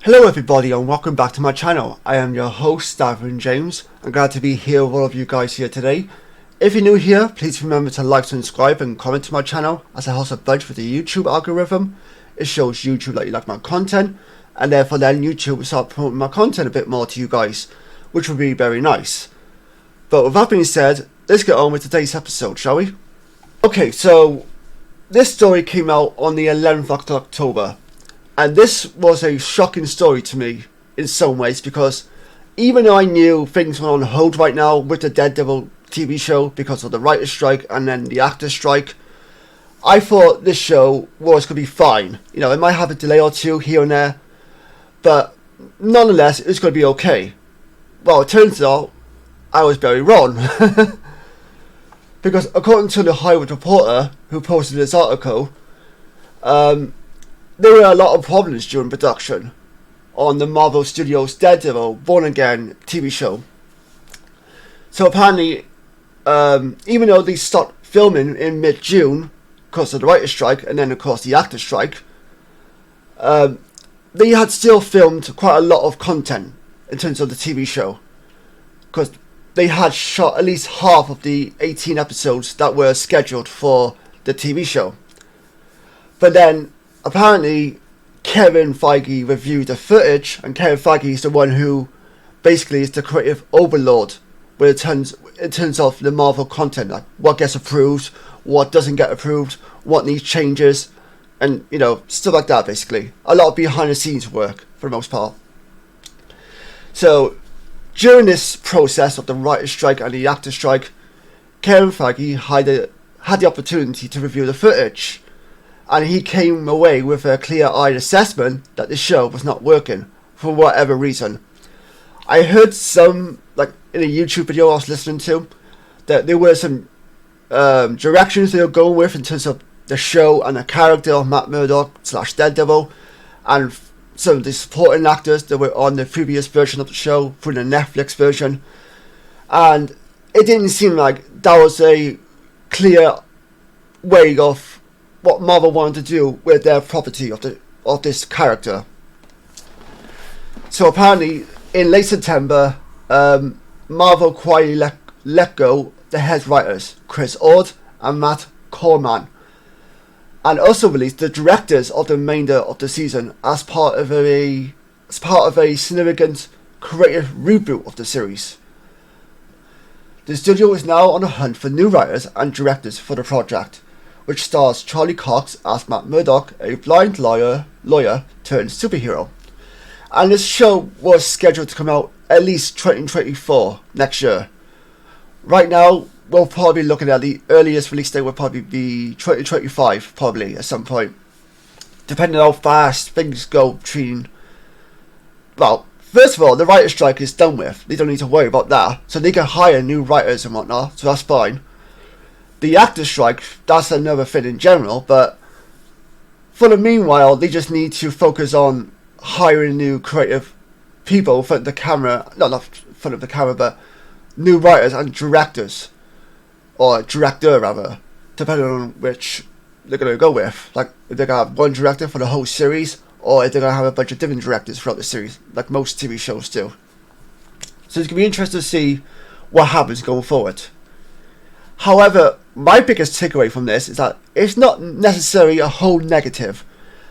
Hello everybody and welcome back to my channel. I am your host, Davin James. I'm glad to be here with all of you guys here today. If you're new here, please remember to like, subscribe and comment to my channel, as it helps a bunch with the YouTube algorithm. It shows YouTube that you like my content, and therefore then YouTube will start promoting my content a bit more to you guys, which would be very nice. But with that being said, let's get on with today's episode, shall we? Okay, so this story came out on the 11th of October. And this was a shocking story to me in some ways, because even though I knew things were on hold right now with the DELAYS TV show because of the writer's strike and then the actor's strike, I thought this show was going to be fine. You know, it might have a delay or two here and there, but nonetheless, it's going to be okay. Well, it turns out I was very wrong. Because according to the Hollywood Reporter, who posted this article, there were a lot of problems during production on the Marvel Studios DELAYS Born Again TV show. So apparently, even though they stopped filming in mid-June because of the writer's strike and then of course the actor's strike, they had still filmed quite a lot of content in terms of the TV show, because they had shot at least half of the 18 episodes that were scheduled for the TV show. But then apparently Kevin Feige reviewed the footage, and Kevin Feige is the one who basically is the creative overlord when it turns of the Marvel content, like what gets approved, what doesn't get approved, what needs changes, and you know, stuff like that. Basically a lot of behind the scenes work for the most part. So during this process of the writer's strike and the actor's strike, Kevin Feige had the opportunity to review the footage. And he came away with a clear-eyed assessment that the show was not working for whatever reason. I heard some, like in a YouTube video I was listening to, that there were some directions they were going with in terms of the show and the character of Matt Murdock / DELAYS, and some of the supporting actors that were on the previous version of the show through the Netflix version. And it didn't seem like that was a clear way of what Marvel wanted to do with their property of this character. So apparently, in late September, Marvel quietly let go the head writers, Chris Ord and Matt Corman, and also released the directors of the remainder of the season as part of a significant creative reboot of the series. The studio is now on the hunt for new writers and directors for the project, which stars Charlie Cox as Matt Murdock, a blind lawyer turned superhero. And this show was scheduled to come out at least 2024, next year. Right now, we'll probably be looking at the earliest release date will probably be 2025, probably at some point, depending on how fast things go between. Well, first of all, the writer's strike is done with. They don't need to worry about that, so they can hire new writers and whatnot, so that's fine. The actor's strike, that's another thing in general, but for the meanwhile, they just need to focus on hiring new creative people in front of the camera, not in front of the camera, but new writers and directors, or director rather, depending on which they're going to go with. Like, if they're going to have one director for the whole series, or if they're going to have a bunch of different directors throughout the series, like most TV shows do. So it's going to be interesting to see what happens going forward. However, my biggest takeaway from this is that it's not necessarily a whole negative.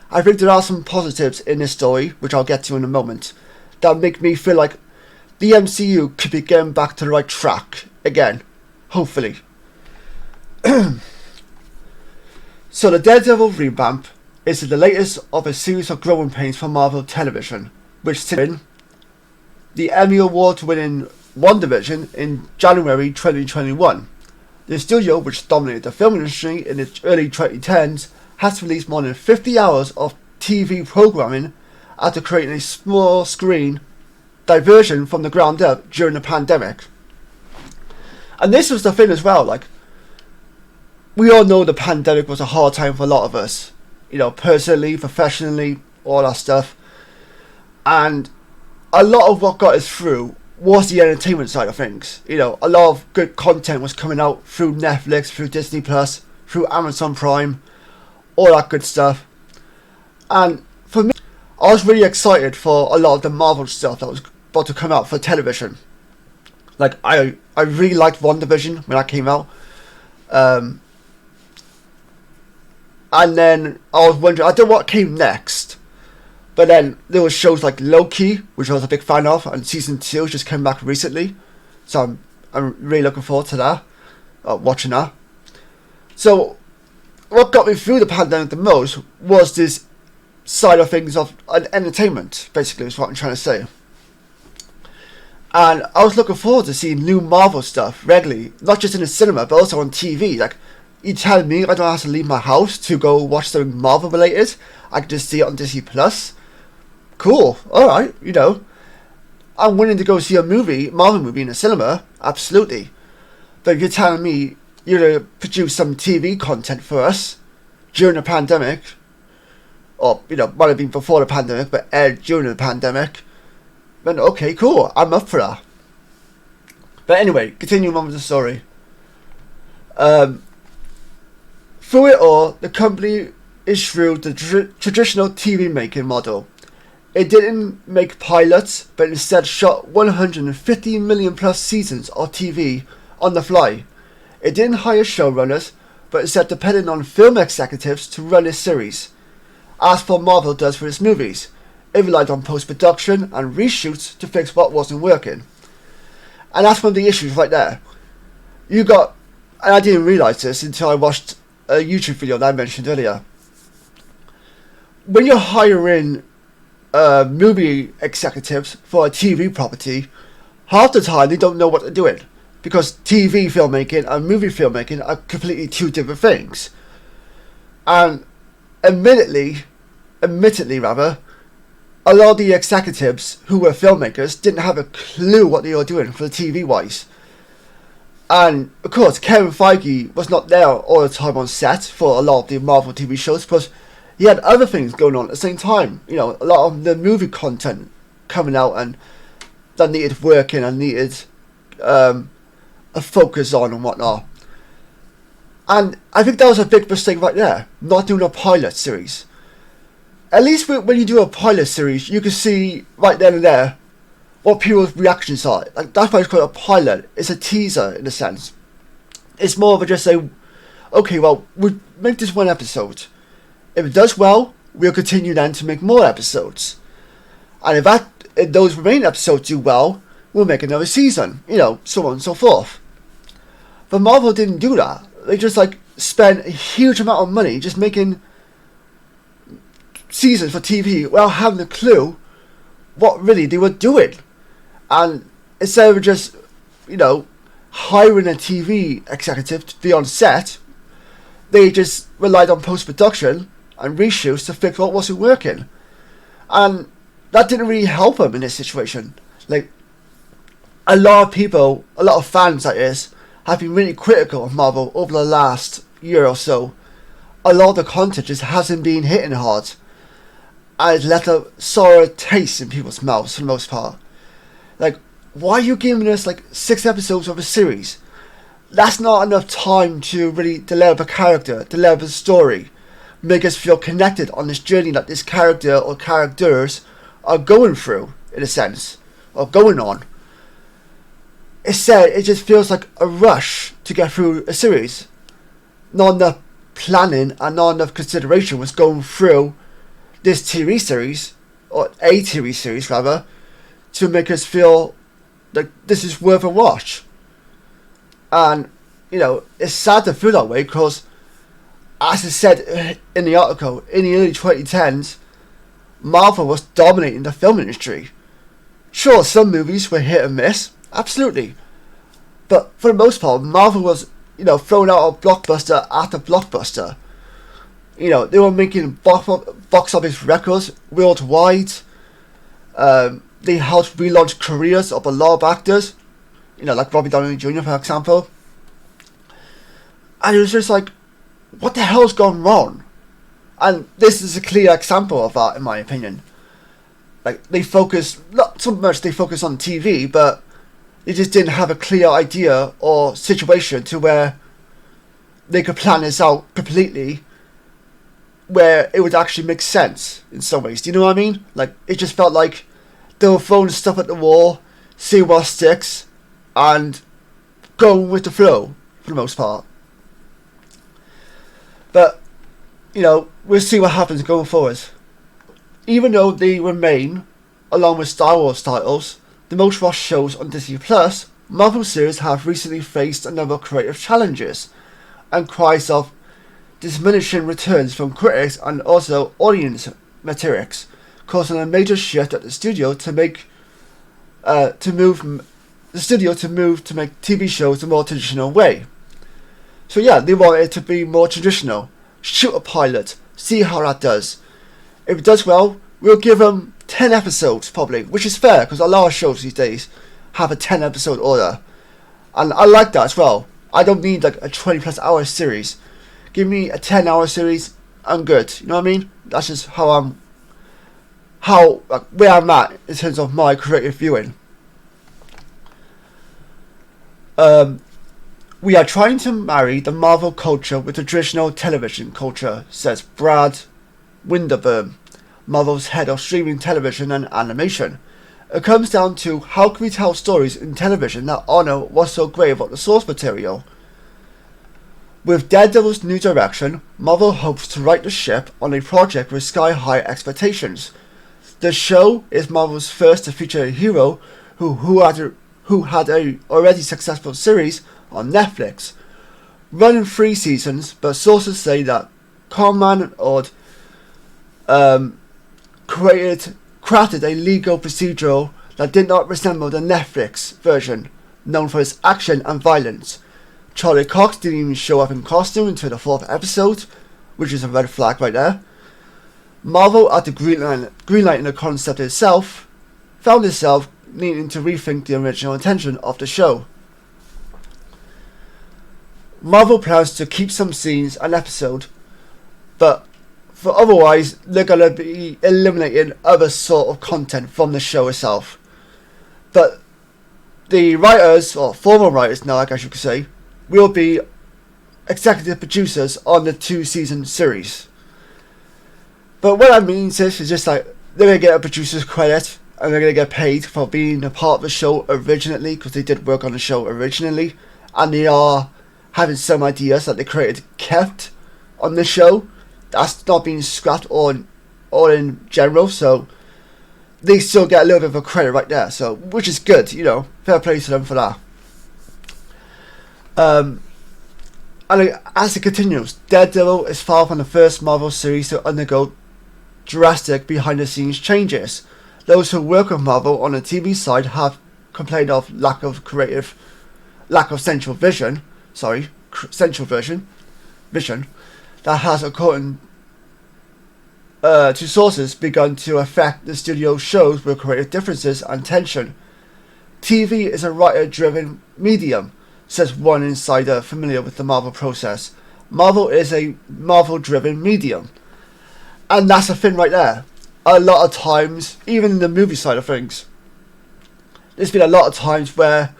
I think there are some positives in this story, which I'll get to in a moment, that make me feel like the MCU could be getting back to the right track again, hopefully. So the DELAYS revamp is the latest of a series of growing pains for Marvel Television, which in the Emmy Award-winning WandaVision in January 2021. The studio, which dominated the film industry in its early 2010s, has released more than 50 hours of TV programming after creating a small screen diversion from the ground up during the pandemic. And this was the thing as well, like, we all know the pandemic was a hard time for a lot of us, you know, personally, professionally, all that stuff. And a lot of what got us through was the entertainment side of things. You know, a lot of good content was coming out through Netflix, through Disney Plus, through Amazon Prime, all that good stuff. And for me, I was really excited for a lot of the Marvel stuff that was about to come out for television. Like, I really liked WandaVision when that came out. And then I was wondering, I don't know what came next. But then there was shows like Loki, which I was a big fan of, and season 2 just came back recently. So I'm really looking forward to that, watching that. So what got me through the pandemic the most was this side of things of entertainment, basically, is what I'm trying to say. And I was looking forward to seeing new Marvel stuff regularly, not just in the cinema, but also on TV. Like, you tell me I don't have to leave my house to go watch something Marvel related. I can just see it on Disney Plus. Cool, alright, you know. I'm willing to go see a Marvel movie in the cinema, absolutely. But if you're telling me you're going to produce some TV content for us during the pandemic, or, you know, might have been before the pandemic, but aired during the pandemic, then okay, cool, I'm up for that. But anyway, continuing on with the story. Through it all, the company eschewed the traditional TV making model. It didn't make pilots, but instead shot 150 million plus seasons of TV on the fly. It didn't hire showrunners, but instead depended on film executives to run its series. As for Marvel does for its movies, it relied on post-production and reshoots to fix what wasn't working. And that's one of the issues right there. You got, and I didn't realise this until I watched a YouTube video that I mentioned earlier. When you're hiring movie executives for a TV property, half the time they don't know what they're doing, because TV filmmaking and movie filmmaking are completely two different things. And admittedly, a lot of the executives who were filmmakers didn't have a clue what they were doing for the TV wise. And of course, Kevin Feige was not there all the time on set for a lot of the Marvel TV shows, because he had other things going on at the same time. You know, a lot of the movie content coming out and that needed working and needed a focus on and whatnot. And I think that was a big mistake right there, not doing a pilot series. At least when you do a pilot series, you can see right then and there what people's reactions are. Like, that's why it's called a pilot. It's a teaser in a sense. It's more of a just say, okay, well, we'll make this one episode. If it does well, we'll continue then to make more episodes. And if those remaining episodes do well, we'll make another season. You know, so on and so forth. But Marvel didn't do that. They just spent a huge amount of money just making seasons for TV without having a clue what really they were doing. And instead of just, you know, hiring a TV executive to be on set, they just relied on post-production and reshoots to fix what wasn't working. And that didn't really help them in this situation. Like, a lot of people, a lot of fans that is, have been really critical of Marvel over the last year or so. A lot of the content just hasn't been hitting hard. And it's left a sour taste in people's mouths for the most part. Like, why are you giving us 6 episodes of a series? That's not enough time to really develop a character, develop a story, make us feel connected on this journey that this character or characters are going through, in a sense, or going on. Instead, it just feels like a rush to get through a series. Not enough planning and not enough consideration was going through this TV series, or a TV series rather, to make us feel like this is worth a watch. And, you know, it's sad to feel that way, because, as I said in the article, in the early 2010s, Marvel was dominating the film industry. Sure, some movies were hit and miss, absolutely. But for the most part, Marvel was, you know, throwing out a blockbuster after blockbuster. You know, they were making box office records worldwide. They helped relaunch careers of a lot of actors. You know, like Robert Downey Jr., for example. And it was just like, what the hell's gone wrong? And this is a clear example of that, in my opinion. Like, they focused, not so much they focused on TV, but they just didn't have a clear idea or situation to where they could plan this out completely where it would actually make sense in some ways. Do you know what I mean? Like, it just felt like they were throwing stuff at the wall, see what sticks, and going with the flow for the most part. But, you know, we'll see what happens going forward. Even though they remain, along with Star Wars titles, the most watched shows on Disney Plus, Marvel series have recently faced a number of creative challenges and cries of diminishing returns from critics and also audience metrics, causing a major shift at the studio to make to make TV shows the more traditional way. So yeah, they want it to be more traditional. Shoot a pilot, see how that does. If it does well, we'll give them 10 episodes probably, which is fair because a lot of shows these days have a 10 episode order, and I like that as well. I don't need like a 20 plus hour series. Give me a 10-hour series, I'm good. You know what I mean? That's just where I'm at in terms of my creative viewing. We are trying to marry the Marvel culture with the traditional television culture, says Brad Winderburn, Marvel's head of streaming television and animation. It comes down to how can we tell stories in television that honour what's so great about the source material. With Daredevil's new direction, Marvel hopes to right the ship on a project with sky-high expectations. The show is Marvel's first to feature a hero who had a already successful series on Netflix, running 3 seasons, but sources say that Corman Ord crafted a legal procedural that did not resemble the Netflix version, known for its action and violence. Charlie Cox didn't even show up in costume until the 4th episode, which is a red flag right there. Marvel, after greenlighting the concept itself, found itself needing to rethink the original intention of the show. Marvel plans to keep some scenes an episode, but for otherwise they're going to be eliminating other sort of content from the show itself. But the writers, or former writers now I guess you could say, will be executive producers on the 2-season series. But what that means is just like they're going to get a producer's credit and they're going to get paid for being a part of the show originally, because they did work on the show originally, and they are having some ideas that they created kept on the show. That's not being scrapped or in general, so they still get a little bit of a credit right there, so which is good, you know, fair play to them for that. And as it continues, Daredevil is far from the first Marvel series to undergo drastic behind-the-scenes changes. Those who work with Marvel on the TV side have complained of lack of central vision that has, according to sources, begun to affect the studio shows with creative differences and tension. TV is a writer-driven medium, says one insider familiar with the Marvel process. Marvel is a Marvel-driven medium. And that's a thing right there. A lot of times, even in the movie side of things, there's been a lot of times where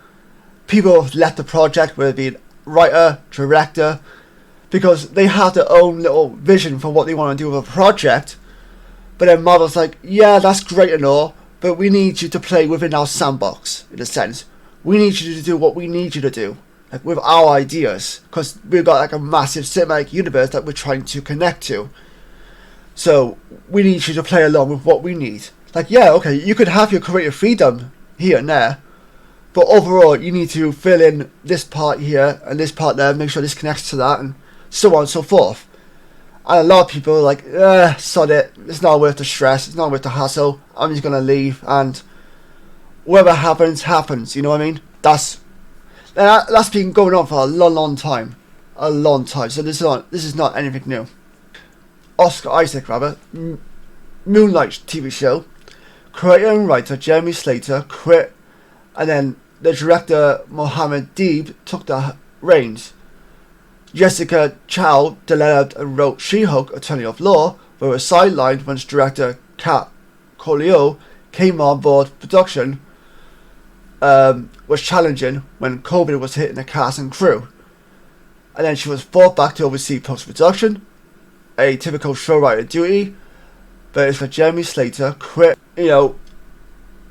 people have left the project, whether it be writer, director, because they have their own little vision for what they want to do with a project. But then Marvel's like, yeah, that's great and all, but we need you to play within our sandbox, in a sense. We need you to do what we need you to do, like with our ideas, because we've got like a massive cinematic universe that we're trying to connect to. So we need you to play along with what we need. Like, yeah, okay, you could have your creative freedom here and there, but overall you need to fill in this part here and this part there, make sure this connects to that, and so on and so forth. And a lot of people are like, sod it, it's not worth the stress, it's not worth the hassle, I'm just gonna leave, and whatever happens, happens, you know what I mean? That's been going on for a long time. So this is not anything new. Oscar Isaac, Moonlight TV show. Creator and writer Jeremy Slater quit, and then the director Mohammed Deeb took the reins. Jessica Chow developed and wrote She-Hulk, Attorney of Law, but was sidelined once director Kat Colio came on board. Production was challenging when COVID was hitting the cast and crew, and then she was brought back to oversee post-production, a typical show writer duty, but it's for Jeremy Slater.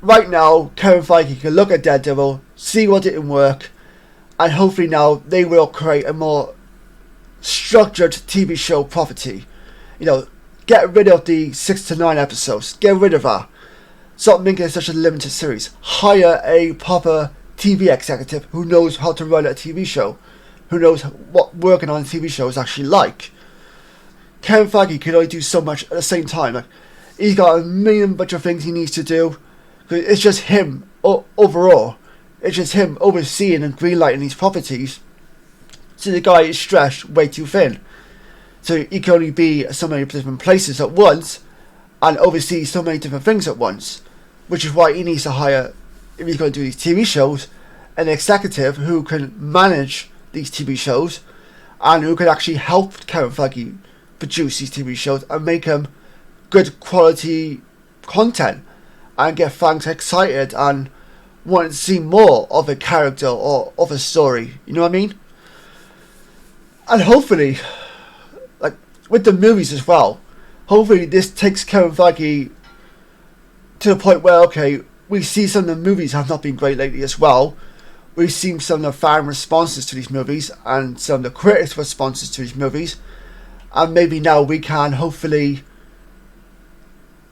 Right now, Kevin Feige can look at Daredevil, see what didn't work, and hopefully now they will create a more structured TV show property. Get rid of the 6 to 9 episodes. Get rid of that. Stop making it such a limited series. Hire a proper TV executive who knows how to run a TV show, who knows what working on a TV show is actually like. Kevin Feige can only do so much at the same time. He's got a million bunch of things he needs to do. It's just him overall. It's just him overseeing and greenlighting these properties. So the guy is stretched way too thin. So he can only be at so many different places at once and oversee so many different things at once. Which is why he needs to hire, if he's going to do these TV shows, an executive who can manage these TV shows and who can actually help Kevin Feige produce these TV shows and make them good quality content and get fans excited and want to see more of a character or of a story. You know what I mean? And hopefully, with the movies as well, hopefully this takes Kevin Feige to the point where, okay, we see some of the movies have not been great lately as well. We've seen some of the fan responses to these movies and some of the critics' responses to these movies. And maybe now we can hopefully,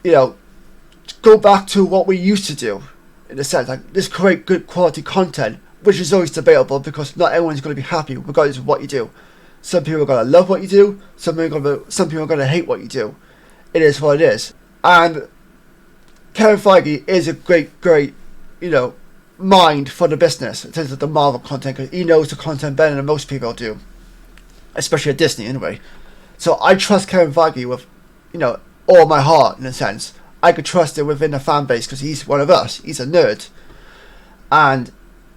go back to what we used to do. In a sense, just create good quality content, which is always debatable because not everyone's going to be happy regardless of what you do. Some people are going to love what you do, some people are going to hate what you do. It is what it is. And Kevin Feige is a great, mind for the business in terms of the Marvel content, because he knows the content better than most people do, especially at Disney anyway. So I trust Kevin Feige with, all my heart in a sense. I could trust him within the fan base because he's one of us. He's a nerd, and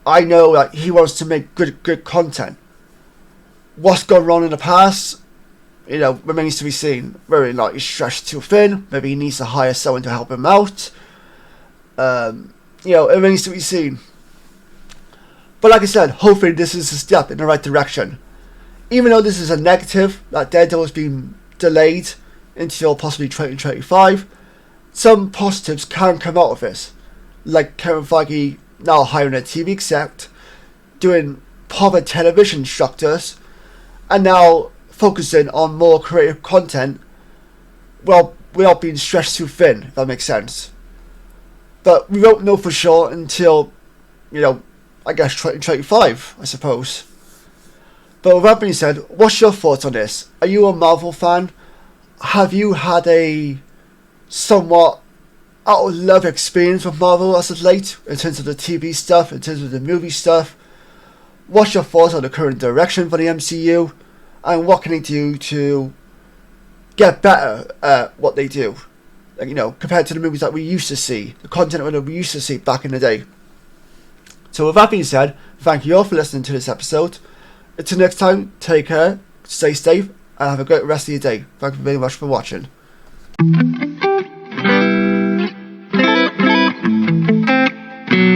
I know that he wants to make good content. What's gone wrong in the past, remains to be seen. Very he's stretched too thin. Maybe he needs to hire someone to help him out. It remains to be seen. But like I said, hopefully this is a step in the right direction. Even though this is a negative, that Daredevil has been delayed until possibly 2025, some positives can come out of this. Like Kevin Feige now hiring a TV exec, doing proper television structures, and now focusing on more creative content, well, without being stretched too thin, if that makes sense. But we won't know for sure until, I guess 2025, I suppose. But with that being said, what's your thoughts on this? Are you a Marvel fan? Have you had a somewhat out of love experience with Marvel as of late, in terms of the TV stuff, in terms of the movie stuff? What's your thoughts on the current direction for the MCU, and what can they do to get better at what they do? Compared to the movies that we used to see, the content that we used to see back in the day. So with that being said, thank you all for listening to this episode. Until next time, take care, stay safe, and have a great rest of your day. Thank you very much for watching.